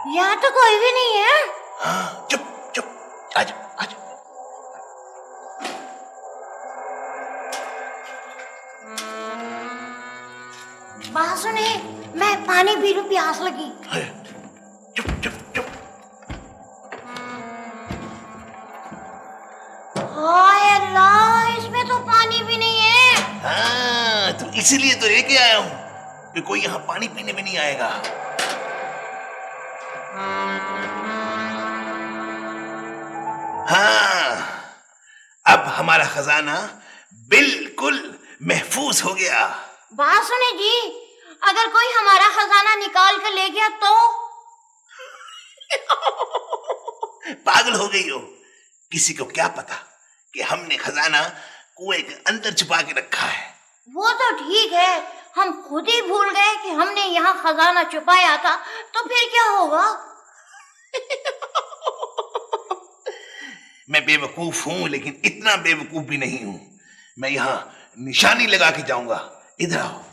यहाँ तो कोई भी नहीं है। हाँ, चुप चुप, आजा आजा। बात सुने, मैं पानी पी लूं, प्यास लगी। चुप चुप चुप। हाय अल्लाह, इसमें तो पानी भी नहीं है। हाँ, तो इसीलिए तो लेके आया हूँ कि कोई यहाँ पानी पीने भी नहीं आएगा। हाँ, अब हमारा खजाना बिल्कुल महफूज हो गया। बात सुने जी, अगर कोई हमारा खजाना निकाल कर ले गया तो? पागल हो गई हो? किसी को क्या पता कि हमने खजाना कुएं के अंदर छुपा के रखा है। वो तो ठीक है, हम खुद ही भूल गए कि हमने यहाँ खजाना छुपाया था, तो फिर क्या होगा? मैं बेवकूफ हूं, लेकिन इतना बेवकूफ भी नहीं हूं। मैं यहाँ निशानी लगा के जाऊंगा। इधर आओ।